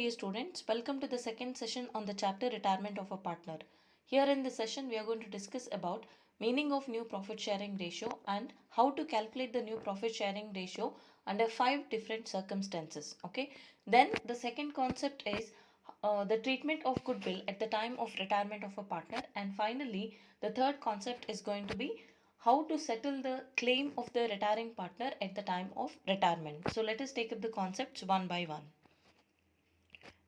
dear students, welcome to the second session on the chapter Retirement of a Partner. Here in this session we are going to discuss about meaning of new profit sharing ratio and how to calculate the new profit sharing ratio under 5 different circumstances. Okay. Then the second concept is the treatment of goodwill at the time of retirement of a partner, and finally the third concept is going to be how to settle the claim of the retiring partner at the time of retirement. So let us take up the concepts one by one.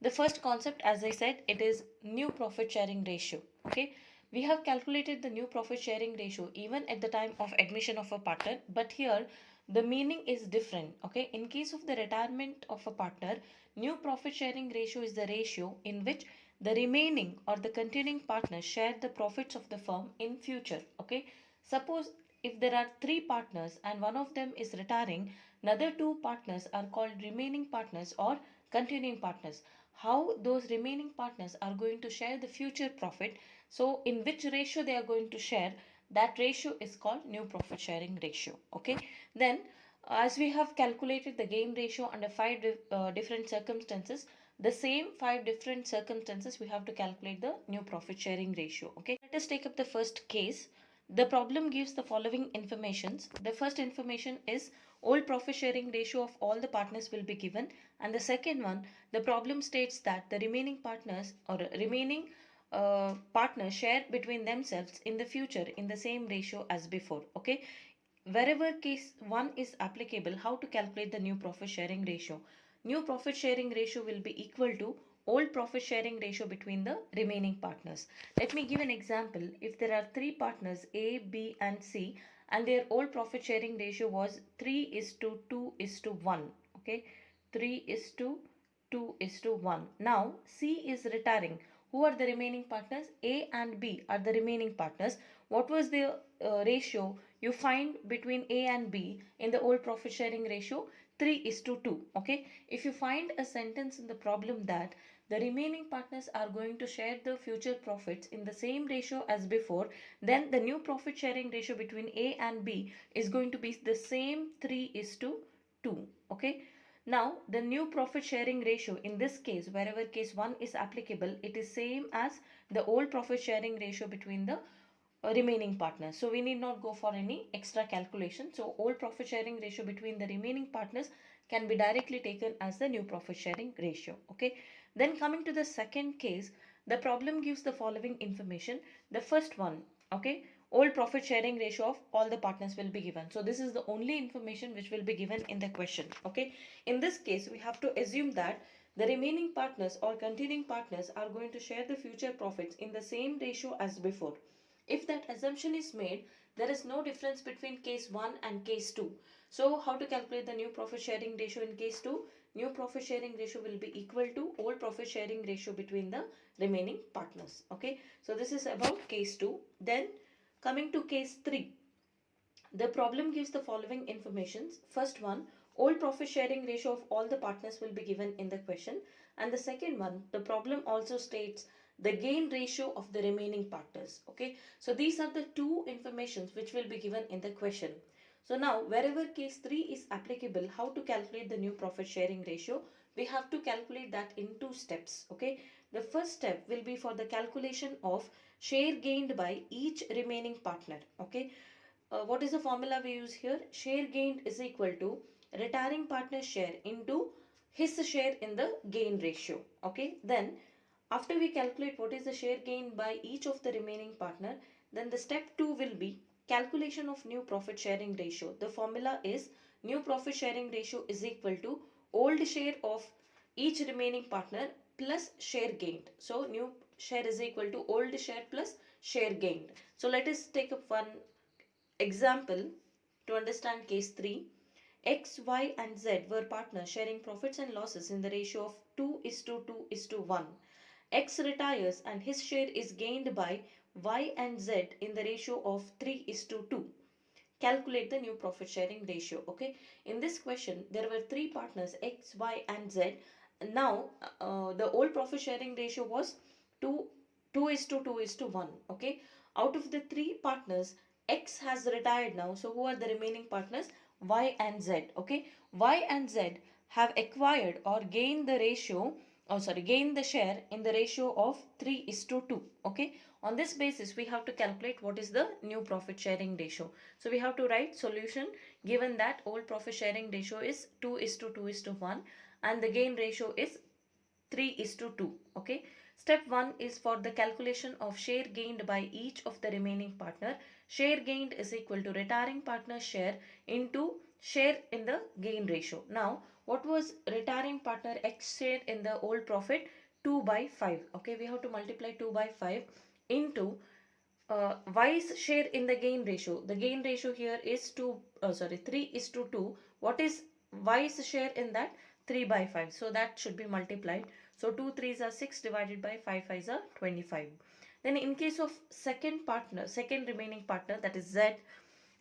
The first concept, as I said, it is new profit sharing ratio. Okay, we have calculated the new profit sharing ratio even at the time of admission of a partner, but here the meaning is different. Okay, in case of the retirement of a partner, new profit sharing ratio is the ratio in which the remaining or the continuing partners share the profits of the firm in future. Okay, suppose if there are three partners and one of them is retiring, another two partners are called remaining partners or continuing partners. How those remaining partners are going to share the future profit, so in which ratio they are going to share, that ratio is called new profit sharing ratio. Okay, then as we have calculated the gain ratio under five different circumstances, the same five different circumstances we have to calculate the new profit sharing ratio. Okay, let us take up the first case. The problem gives the following informations. The first information is old profit sharing ratio of all the partners will be given, and the second one, the problem states that the remaining partners or remaining partners share between themselves in the future in the same ratio as before. Okay, wherever case 1 is applicable, how to calculate the new profit sharing ratio. New profit sharing ratio will be equal to old profit sharing ratio between the remaining partners. Let me give an example. If there are three partners A, B and C, and their old profit sharing ratio was 3 is to 2 is to 1. Okay, 3 is to 2 is to 1. Now C is retiring. Who are the remaining partners? A and B are the remaining partners. What was the ratio you find between A and B in the old profit sharing ratio? 3 is to 2. Okay, if you find a sentence in the problem that the remaining partners are going to share the future profits in the same ratio as before, then the new profit sharing ratio between A and B is going to be the same 3 is to 2. Okay, now the new profit sharing ratio in this case, wherever case 1 is applicable, it is same as the old profit sharing ratio between the remaining partners. So we need not go for any extra calculation. So old profit sharing ratio between the remaining partners can be directly taken as the new profit sharing ratio. Okay, then coming to the second case, the problem gives the following information. The first one, okay, old profit sharing ratio of all the partners will be given. So this is the only information which will be given in the question. Okay, in this case we have to assume that the remaining partners or continuing partners are going to share the future profits in the same ratio as before. If that assumption is made, there is no difference between case 1 and case 2. So how to calculate the new profit sharing ratio in case 2? New profit sharing ratio will be equal to old profit sharing ratio between the remaining partners. Okay, so this is about case 2. Then coming to case 3, the problem gives the following informations. First one, old profit sharing ratio of all the partners will be given in the question, and the second one, the problem also states the gain ratio of the remaining partners. Okay, so these are the two informations which will be given in the question. So now wherever case 3 is applicable, how to calculate the new profit sharing ratio? We have to calculate that in two steps. Okay, the first step will be for the calculation of share gained by each remaining partner. Okay, what is the formula we use here? Share gained is equal to retiring partner share into his share in the gain ratio. Okay, then after we calculate what is the share gained by each of the remaining partner, then the step 2 will be calculation of new profit sharing ratio. The formula is new profit sharing ratio is equal to old share of each remaining partner plus share gained. So new share is equal to old share plus share gained. So let us take up one example to understand case 3. X, Y and Z were partners sharing profits and losses in the ratio of 2 is to 2 is to 1. X retires and his share is gained by Y and Z in the ratio of 3 is to 2. Calculate the new profit sharing ratio. Okay, in this question there were three partners X, Y and Z. Now the old profit sharing ratio was 2 2 is to 2 is to 1. Okay, out of the three partners, X has retired now, so who are the remaining partners? Y and Z. Okay, Y and Z have acquired or gained the ratio gain the share in the ratio of 3:2. Okay, on this basis we have to calculate what is the new profit sharing ratio. So we have to write solution given that old profit sharing ratio is 2:2:1 and the gain ratio is 3:2. Okay, step 1 is for the calculation of share gained by each of the remaining partner. Share gained is equal to retiring partner's share into share in the gain ratio. Now what was retiring partner X share in the old profit? 2 by 5. Okay, we have to multiply 2 by 5 into Y's share in the gain ratio. The gain ratio here is 3:2. What is Y's share in that? 3 by 5. So that should be multiplied. So 2 3s are 6 divided by 5 5s are 25. Then in case of second remaining partner, that is Z,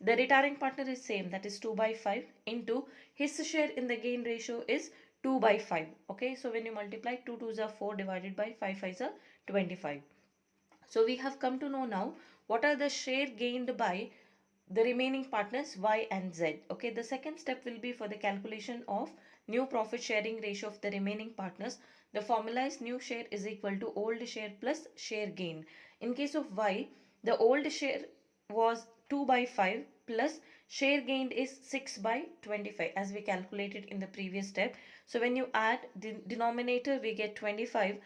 the retiring partner is same, that is 2 by 5 into his share in the gain ratio is 2 by 5. Okay, so when you multiply 2 2s are 4 divided by 5 5s are 25. So we have come to know now what are the share gained by the remaining partners Y and Z. Okay, the second step will be for the calculation of new profit sharing ratio of the remaining partners. The formula is new share is equal to old share plus share gain. In case of Y, the old share was 2 by 5 plus share gained is 6 by 25 as we calculated in the previous step. So when you add the denominator, we get 25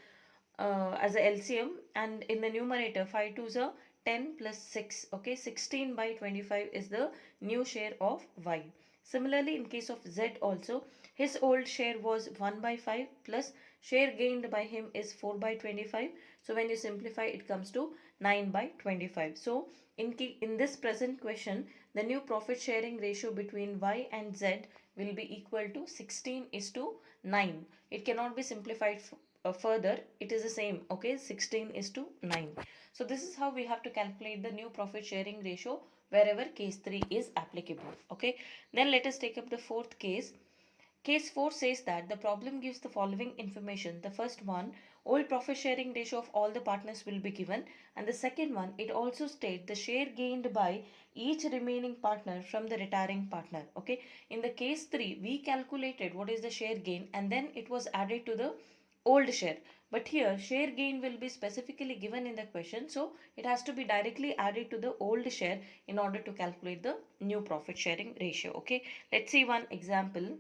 as a LCM, and in the numerator 5 2s are 10 plus 6. Okay, 16 by 25 is the new share of Y. Similarly, in case of Z also, his old share was 1 by 5 plus share gained by him is 4 by 25. So when you simplify, it comes to 9 by 25. So in this present question, the new profit sharing ratio between Y and Z will be equal to 16:9. It cannot be simplified further. It is the same. Okay, 16:9. So this is how we have to calculate the new profit sharing ratio wherever case 3 is applicable. Okay, then let us take up the fourth case. Case 4 says that the problem gives the following information. The first one, old profit sharing ratio of all the partners will be given, and the second one, it also states the share gained by each remaining partner from the retiring partner. Okay, in the case 3 we calculated what is the share gain and then it was added to the old share, but here share gain will be specifically given in the question, so it has to be directly added to the old share in order to calculate the new profit sharing ratio. Okay, let's see one example.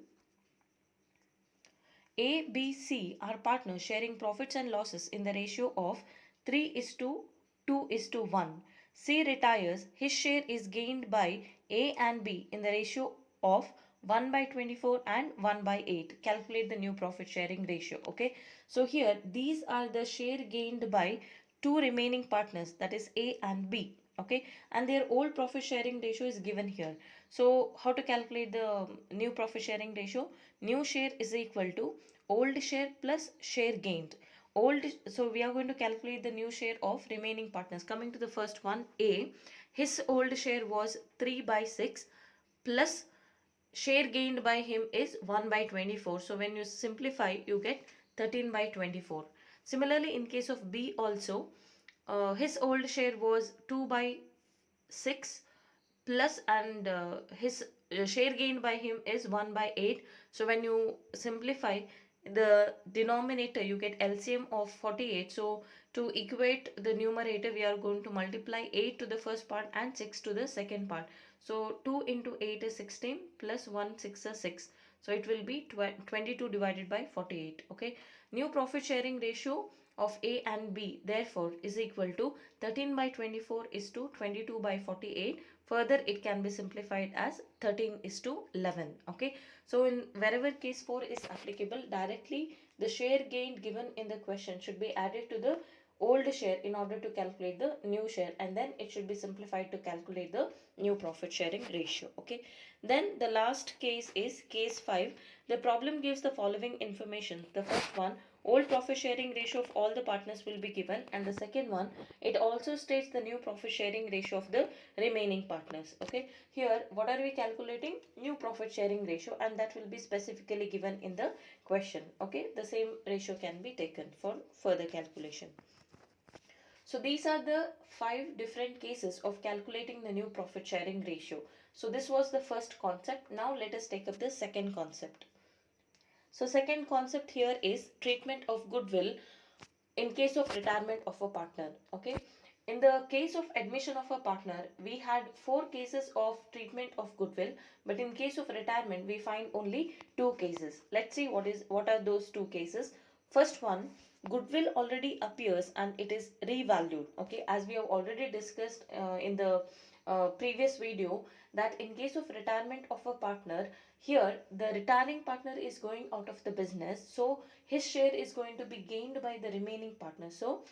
A, B, C are partners sharing profits and losses in the ratio of 3:2:1. C retires, his share is gained by A and B in the ratio of 1 by 24 and 1 by 8. Calculate the new profit sharing ratio. Okay, so here these are the share gained by two remaining partners, that is A and B. Okay, and their old profit sharing ratio is given here. So how to calculate the new profit sharing ratio? New share is equal to old share plus share gained. So we are going to calculate the new share of remaining partners. Coming to the first one, A, his old share was 3 by 6 plus share gained by him is 1 by 24. So when you simplify, you get 13 by 24. Similarly, in case of B also, his old share was 2 by 6 plus, and his share gained by him is 1 by 8. So when you simplify the denominator, you get LCM of 48. So to equate the numerator, we are going to multiply 8 to the first part and 6 to the second part. So 2 into 8 is 16 plus 1 6 is 6. So it will be 22 divided by 48. Okay, new profit sharing ratio of A and B therefore is equal to 13 by 24 is to 22 by 48. Further, it can be simplified as 13:11. Okay, so in wherever case 4 is applicable, directly the share gained given in the question should be added to the old share in order to calculate the new share, and then it should be simplified to calculate the new profit sharing ratio. Okay, then the last case is case 5. The problem gives the following information. The first one, old profit sharing ratio of all the partners will be given, and the second one, it also states the new profit sharing ratio of the remaining partners. Okay, here what are we calculating? New profit sharing ratio, and that will be specifically given in the question. Okay, the same ratio can be taken for further calculation. So these are the 5 different cases of calculating the new profit sharing ratio. So this was the first concept. Now let us take up the second concept. So second concept here is treatment of goodwill in case of retirement of a partner. Okay, in the case of admission of a partner, we had four cases of treatment of goodwill, but in case of retirement we find only two cases. Let's see what are those two cases. First one, goodwill already appears and it is revalued. Okay, as we have already discussed in the previous video, that in case of retirement of a partner, here the retiring partner is going out of the business, so his share is going to be gained by the remaining partner. So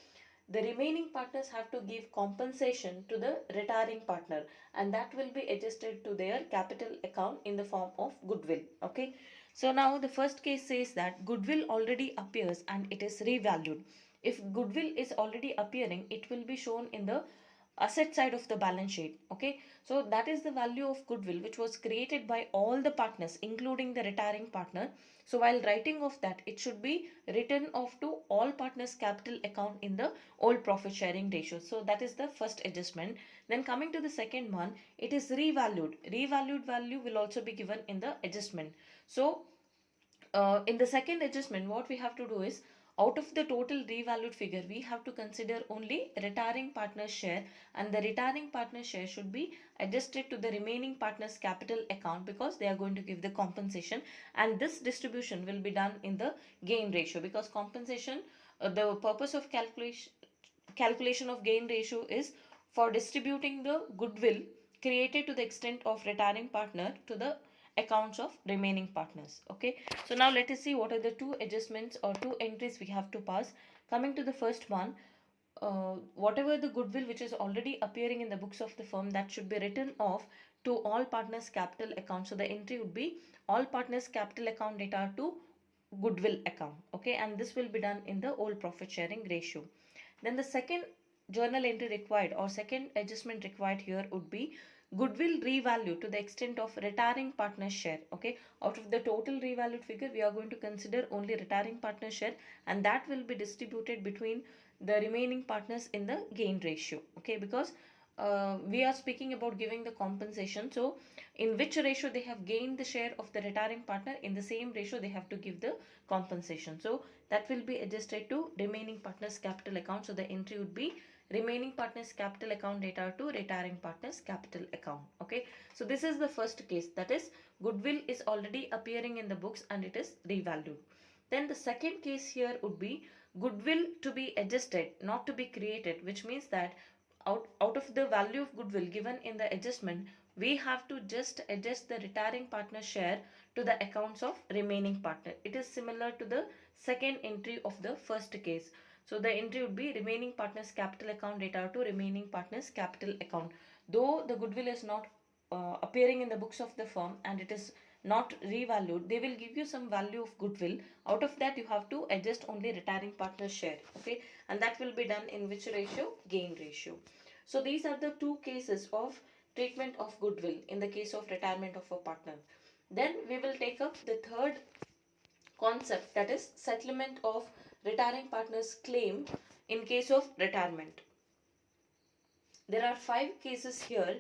the remaining partners have to give compensation to the retiring partner, and that will be adjusted to their capital account in the form of goodwill. Okay, so now the first case says that goodwill already appears and it is revalued. If goodwill is already appearing, it will be shown in the asset side of the balance sheet. Okay, so that is the value of goodwill which was created by all the partners including the retiring partner. So while writing of that, it should be written off to all partners capital account in the old profit sharing ratio. So that is the first adjustment. Then coming to the second one, it is revalued value will also be given in the adjustment. So in the second adjustment, what we have to do is, out of the total revalued figure, we have to consider only retiring partner's share, and the retiring partner's share should be adjusted to the remaining partner's capital account because they are going to give the compensation, and this distribution will be done in the gain ratio because compensation, the purpose of calculation of gain ratio is for distributing the goodwill created to the extent of retiring partner to the accounts of remaining partners. Okay, so now let us see what are the two adjustments or two entries we have to pass. Coming to the first one, whatever the goodwill which is already appearing in the books of the firm, that should be written off to all partners capital account. So the entry would be all partners capital account data to goodwill account. Okay, and this will be done in the old profit sharing ratio. Then the second journal entry required or second adjustment required here would be goodwill revalue to the extent of retiring partner share. Okay, out of the total revalued figure, we are going to consider only retiring partner share, and that will be distributed between the remaining partners in the gain ratio. Okay, because we are speaking about giving the compensation, so in which ratio they have gained the share of the retiring partner, in the same ratio they have to give the compensation. So that will be adjusted to remaining partners capital account. So the entry would be remaining partners capital account data to retiring partners capital account. Okay, so this is the first case, that is goodwill is already appearing in the books and it is revalued. Then the second case here would be goodwill to be adjusted, not to be created, which means that out of the value of goodwill given in the adjustment, we have to just adjust the retiring partner share to the accounts of remaining partner. It is similar to the second entry of the first case. So the entry would be remaining partners capital account data to remaining partners capital account. Though the goodwill is not appearing in the books of the firm and it is not revalued, they will give you some value of goodwill. Out of that, you have to adjust only retiring partner share. Okay, and that will be done in which ratio? Gain ratio. So these are the two cases of treatment of goodwill in the case of retirement of a partner. Then we will take up the third concept, that is settlement of retiring partner's claim in case of retirement. There are 5 cases here.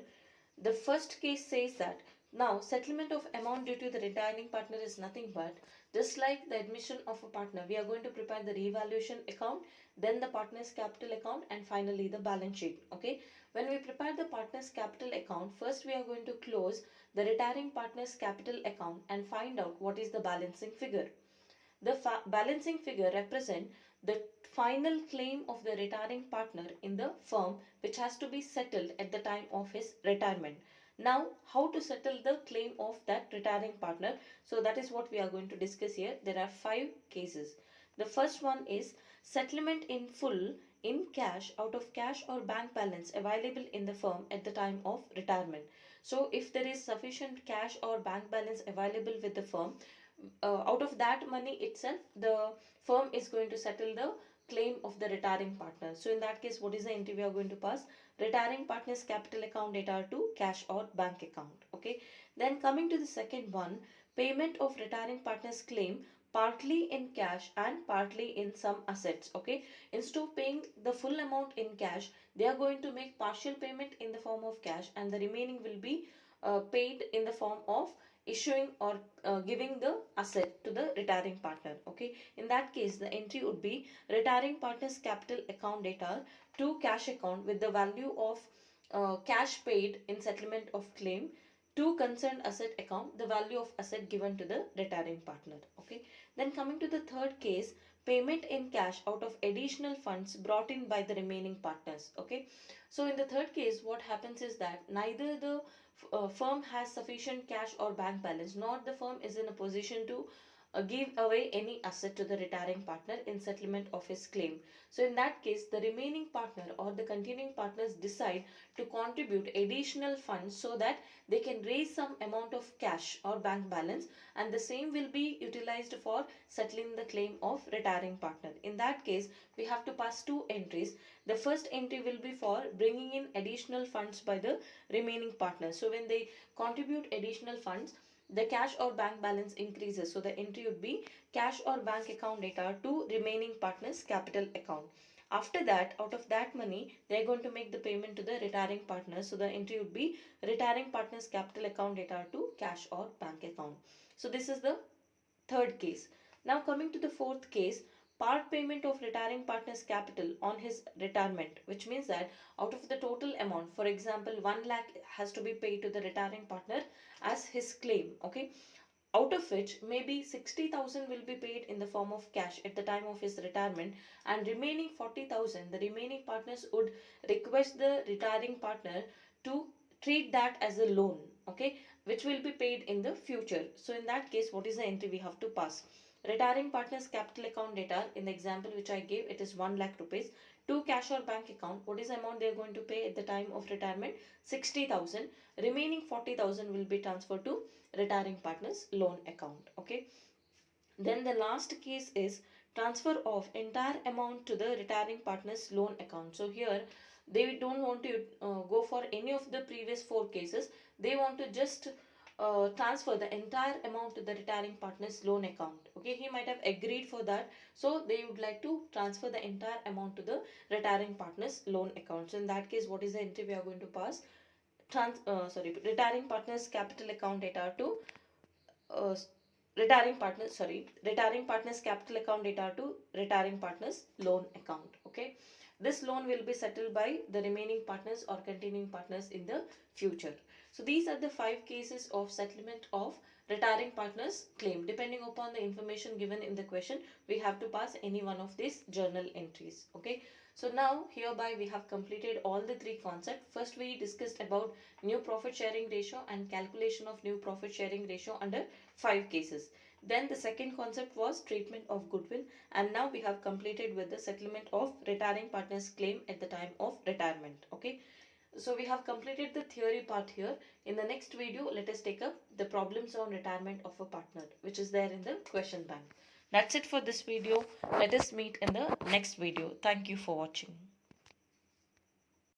The first case says that now settlement of amount due to the retiring partner is nothing but, just like the admission of a partner, we are going to prepare the revaluation account, then the partner's capital account, and finally the balance sheet. Okay, when we prepare the partner's capital account, first we are going to close the retiring partner's capital account and find out what is the balancing figure. The balancing figure represent the final claim of the retiring partner in the firm, which has to be settled at the time of his retirement. Now, how to settle the claim of that retiring partner? So that is what we are going to discuss here. There are 5 cases. The first one is settlement in full in cash, out of cash or bank balance available in the firm at the time of retirement. So if there is sufficient cash or bank balance available with the firm, out of that money itself, the firm is going to settle the claim of the retiring partner. So in that case, what is the entry we are going to pass? Retiring partner's capital account data to cash or bank account. Okay. Then coming to the second one, payment of retiring partner's claim partly in cash and partly in some assets. Okay. Instead of paying the full amount in cash, they are going to make partial payment in the form of cash, and the remaining will be paid in the form of issuing or giving the asset to the retiring partner. Okay, in that case the entry would be retiring partner's capital account data to cash account with the value of cash paid in settlement of claim to concerned asset account the value of asset given to the retiring partner. Okay, then coming to the third case, payment in cash out of additional funds brought in by the remaining partners. Okay, so in the third case what happens is that neither the firm has sufficient cash or bank balance, nor the firm is in a position to give away any asset to the retiring partner in settlement of his claim. So in that case the remaining partner or the continuing partners decide to contribute additional funds so that they can raise some amount of cash or bank balance, and the same will be utilized for settling the claim of retiring partner. In that case we have to pass two entries. The first entry will be for bringing in additional funds by the remaining partners. So when they contribute additional funds, the cash or bank balance increases. So the entry would be cash or bank account data to remaining partners capital account. After that, out of that money, they are going to make the payment to the retiring partners. So the entry would be retiring partners capital account data to cash or bank account. So this is the third case. Now coming to the fourth case, part payment of retiring partner's capital on his retirement, which means that out of the total amount, for example 1 lakh has to be paid to the retiring partner as his claim. Okay, out of which maybe 60,000 will be paid in the form of cash at the time of his retirement, and remaining 40,000 the remaining partners would request the retiring partner to treat that as a loan. Okay, which will be paid in the future. So in that case what is the entry we have to pass? Retiring partners capital account data, in the example which I gave, it is 1 lakh rupees to cash or bank account. What is the amount they are going to pay at the time of retirement? 60,000. Remaining 40,000 will be transferred to retiring partners loan account. Okay, then the last case is transfer of entire amount to the retiring partner's loan account. So here they don't want to go for any of the previous four cases. They want to just transfer the entire amount to the retiring partner's loan account. Okay, he might have agreed for that. So they would like to transfer the entire amount to the retiring partner's loan account. So in that case, what is the entry we are going to pass? Retiring partner's capital account data to uh, retiring partners capital account data to retiring partners loan account. Okay, this loan will be settled by the remaining partners or continuing partners in the future. So these are the 5 cases of settlement of retiring partners claim. Depending upon the information given in the question, we have to pass any one of these journal entries. Okay, so now hereby we have completed all the 3 concepts. First we discussed about new profit sharing ratio and calculation of new profit sharing ratio under 5 cases. Then the second concept was treatment of goodwill, and now we have completed with the settlement of retiring partners claim at the time of retirement. Okay, so we have completed the theory part here. In the next video let us take up the problems on retirement of a partner, which is there in the question bank. That's it for this video. Let us meet in the next video. Thank you for watching.